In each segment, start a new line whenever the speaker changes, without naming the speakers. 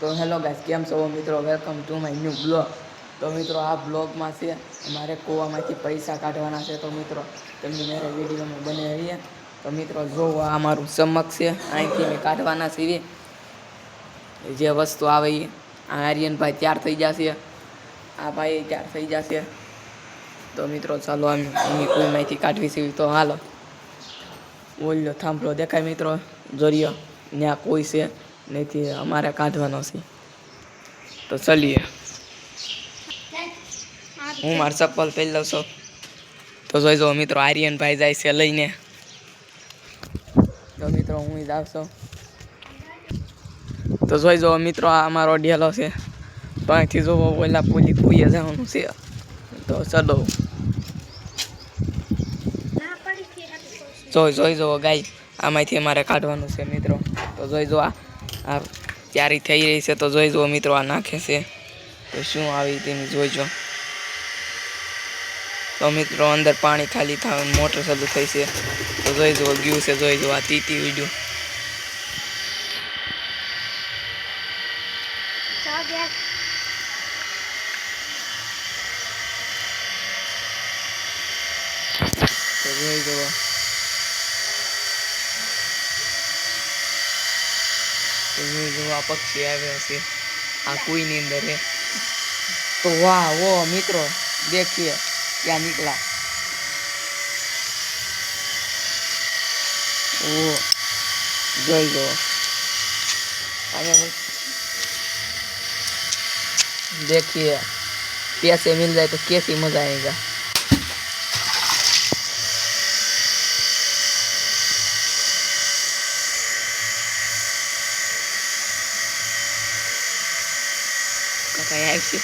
तो hello guys, કેમ છો મિત્રો? Welcome to my new blog. તો મિત્રો આ બ્લોગમાં છે અમારે કૂવામાંથી પૈસા કાઢવાના છે. તો મિત્રો તમે મારા વિડીયોમાં બને રહીએ. તો મિત્રો જોવો આ અમારું ચમક છે, અહીંથી મેં કાઢવાના છીએ જે વસ્તુ આવે એ. આ આર્યનભાઈ તૈયાર થઈ જશે, આ ભાઈ તૈયાર થઈ જશે. તો મિત્રો ચાલો અમે કૂવામાંથી કાઢવી છે. તો હાલો, બોલ્યો થાંભલો દેખાય મિત્રો, જોરિયો ત્યાં કોઈ છે નથી, અમારે કાઢવાનો છે. તો ચલીએ, હું મારે ચપ્પલ પહેરી લઉં છું. તો જોઈ જો મિત્રો, આર્યનભાઈ જાય છે લઈને. તો મિત્રો હું જાઉં છું. તો જોઈ જો મિત્રો, આ અમારો ડેલો છે. તો અહીંથી જોવો ઓલા પુલી કુઈએ જવાનું છે. તો ચલો, જોઈ જુઓ ગાય, આમાંથી અમારે કાઢવાનું છે મિત્રો. તો જોઈ જો આ તૈયારી થઈ રહી છે. તો જોઈ જુઓ મિત્રો, આ નાખે છે. તો શું આવી તેની જોઈજો. તો મિત્રો અંદર પાણી ખાલી થાય, મોટર ચાલુ થઈ છે. તો જોઈ જુઓ ગયું છે, જોઈ જુઓ આ તીતી ઉડ્યું. તો જોઈ જુઓ, આ પક્ષી આવ્યા છે આ કુઈની અંદર है. तो वाह वो मित्रों देखिए क्या निकला. वो જોઈ લો, देखिए पैसे मिल जाए तो कैसी मजा आएगा. કાકા આવી છે.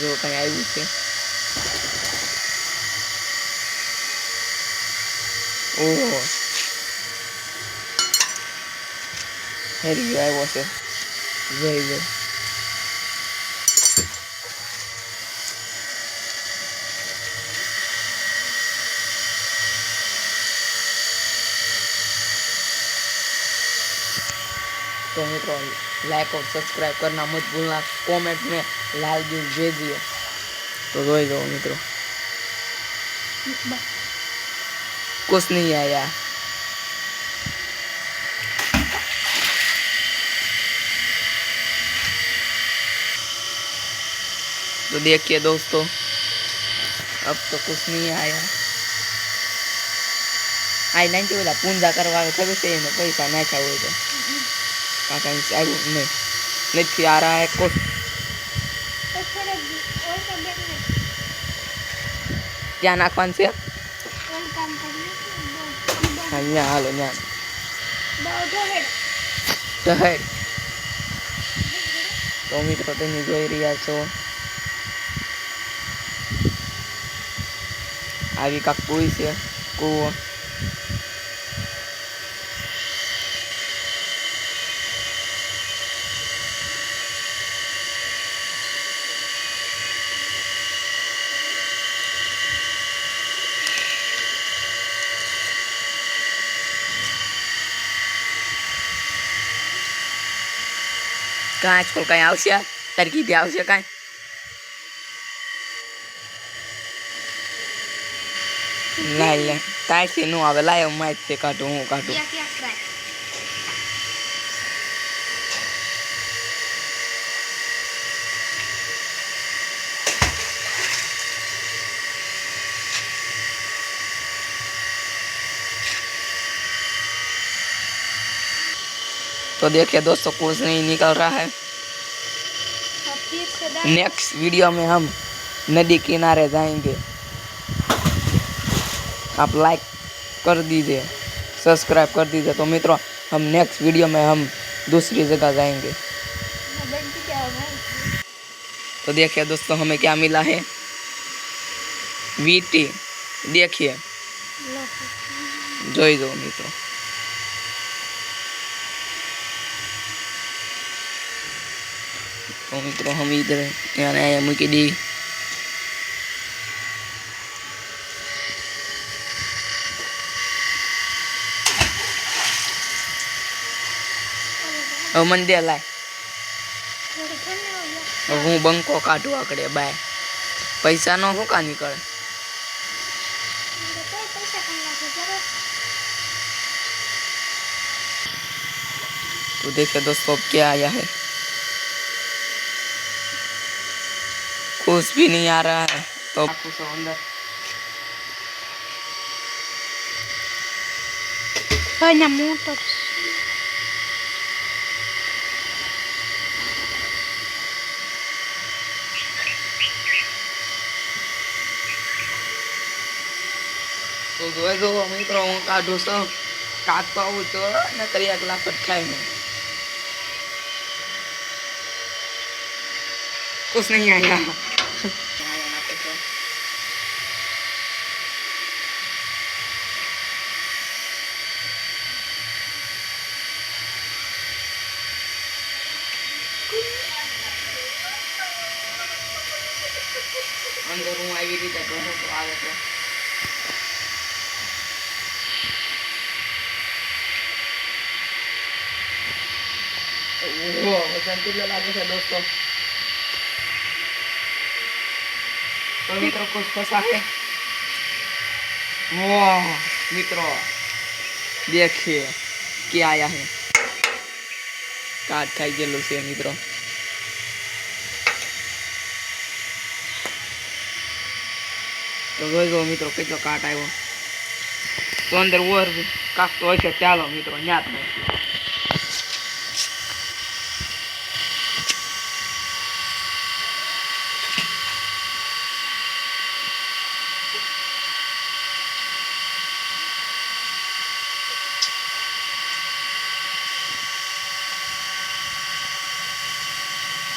જો કઈ આવ્યું છે. ઓહો, હેરી આવ્યો છે. જોઈ લો, तो मित्रों लाइक और सब्सक्राइब करना मत भूलना, कमेंट में लाल दिल भेजिए. तो जोई लो मित्रों, कुछ नहीं आया. तो देखिए दोस्तों, अब तो कुछ नहीं आया. आई नहीं बोला पूंजा करवा खबर से पैसा नाखा हो तो काका नहीं नहीं आ रहा है कुछ. क्या नाखवान से અહીંયા હાલો ત્યાં શહેર. તો મિત્રો તમે જોઈ રહ્યા છો, આવી કાંક કુઈ છે, કૂવો. કાં આજકાલ કાંઈ આવશે તારી કીધી આવશે કાંઈ? ના લે તારથી નું આવે. લાય માહિતી કાઢું, હું કાઢું. तो देखिए दोस्तों, कुछ नहीं निकल रहा है. नेक्स्ट वीडियो में हम नदी किनारे जाएंगे. आप लाइक कर दीजिए, सब्सक्राइब कर दीजिए. तो मित्रों हम नेक्स्ट वीडियो में हम दूसरी जगह जाएंगे. तो देखिए दोस्तों, हमें क्या मिला है. वीटी देखिए, જોઈ જો મિત્રો. तो मित्रों हम इधर यहाँ आया मूकी दी। मन दे लाए हूँ बंको काटू आकड़े बाय पैसा नो हूँ का निकले। तो देखिए दोस्तों अब क्या आया है, कुछ भी नहीं आ रहा है। तो कुछ अंदर
मोटर
तो जो मित्रों हूँ काढू सौ काटता हूँ तो न करी अगला खाए में कुछ नहीं आया। अंदर हूँ आई रीते तो आगे तो वजन कितना लागे है दोस्तों। तो मित्रों कुछ फंसा है। वाह मित्रों देखिए क्या आया है, काट खाई गेलो से मित्रों। तो जो मित्रों कितना काट आयो तो अंदर और काट तो ऐसे चालो मित्रों न्यात में।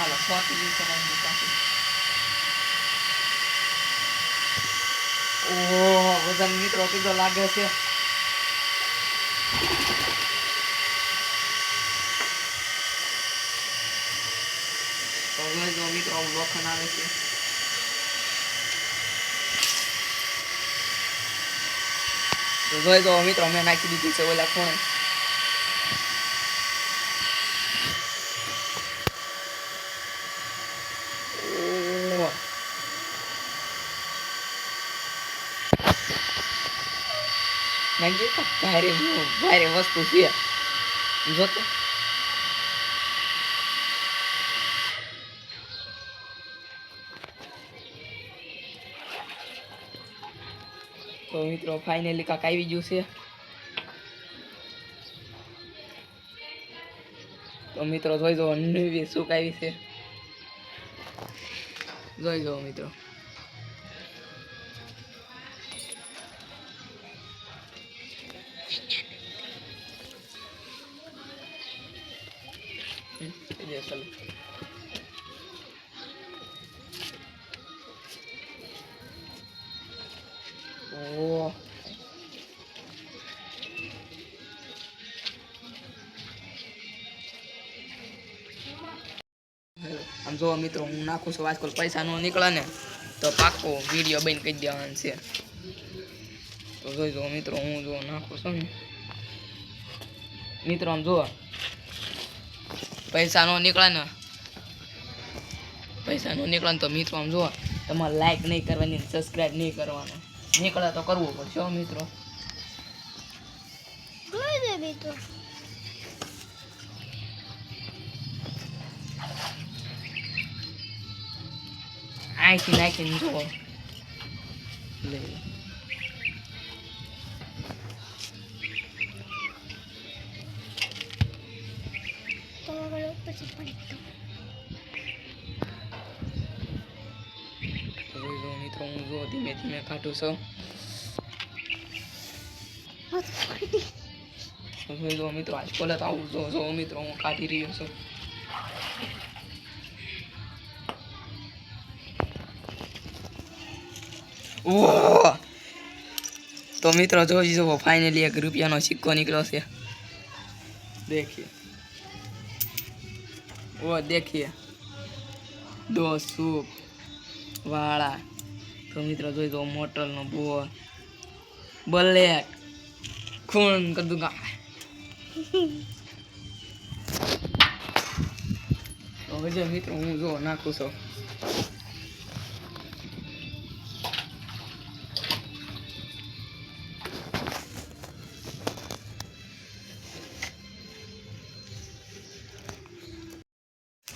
हालो स्वाति जी समझ काफी ओ वजन मित्रों कितना लागे से। तो जो मित्रों लोखंड आवे છે तो જોઈ જો મિત્રો મેં નાખી દીધી છે ઓલા ખૂણે। નાખી તો ભારે ભારે વસ્તુ છે જોતો। तो मित्रों फाइनली काक आई गયું છે। तो मित्रों જોઈ જો નવી સુક આવી છે જોઈ જો मित्रों। ये चलो ओ આમ જો મિત્રો હું નાખું છું આજકાલ પૈસા નો નીકળે ને તો પાક્કો વિડીયો બન કરી દેવાનો છે। તો જોઈ જો મિત્રો હું જો નાખું છું ને મિત્રો આમ જો પૈસા નો નીકળે ને તો મિત્રો આમ જો તમારે લાઈક નહીં કરવાની સબસ્ક્રાઇબ નહીં કરવાનું નીકળે તો કરવું પડશે મિત્રો। અહીંથી નાખીને જુઓ લઈ મિત્રો હું જો ધીમે ધીમે કાઢું છું। જો મિત્રો આજકાલ તો આવું જો મિત્રો હું કાઢી રહ્યો છું। ओह तो मित्रों जो जो फाइनली एक रुपया सिक्को निकलो से देखिए वो देखिए દો સૂપ વાળા. તો મિત્રો જોઈ દો મોટલનો બોર બલેટ ખૂન કર દૂંગા. તો હવે મિત્રો હું જો નાખું છું.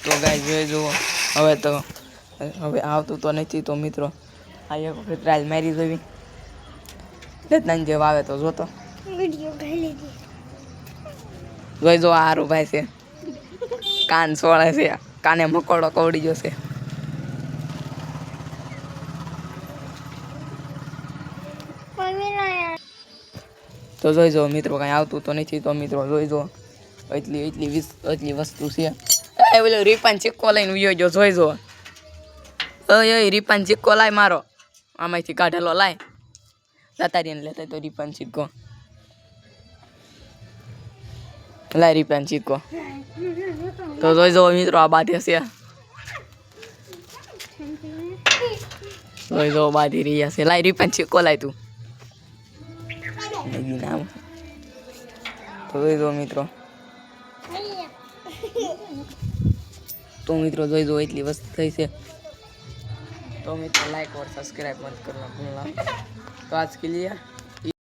તો ગાઈસ જોઈ જુઓ હવે આવતું તો નથી. તો મિત્રો આ એક વખત ટ્રાયલ મારી દેવી રત્નાન જેવા આવે તો જોતો
વિડિયો ગઈ લીધી.
જોઈ જો હારું ભાઈ છે કાન સોળે છે કાને મકોડો કવડી જશે. તો જોઈ જો મિત્રો કાંઈ આવતું તો નથી. તો મિત્રો જોઈ જો એટલી વસ્તુ છે. એ ઓલો રીપાન સિક્કો લઈને ઉયો જો જોઈ જો. ઓય રીપાન સિક્કો લાય મારો આમાંથી કાઢેલો લાય લતારીને લેતા તો રીપાન સિક્કો લાય રીપાન સિક્કો. તો જોઈ જો મિત્રો આ બાધે છે. જોઈ જો બાધી રહ્યા છે. લાય રીપાન સિક્કો લાય તું. તો જોઈ જો મિત્રો. तो मित्रों જોઈ જો એટલી વસ્તુ થઈ છે. तो मित्रों लाइक और सब्सक्राइब मत करना भूलना. तो आज के लिए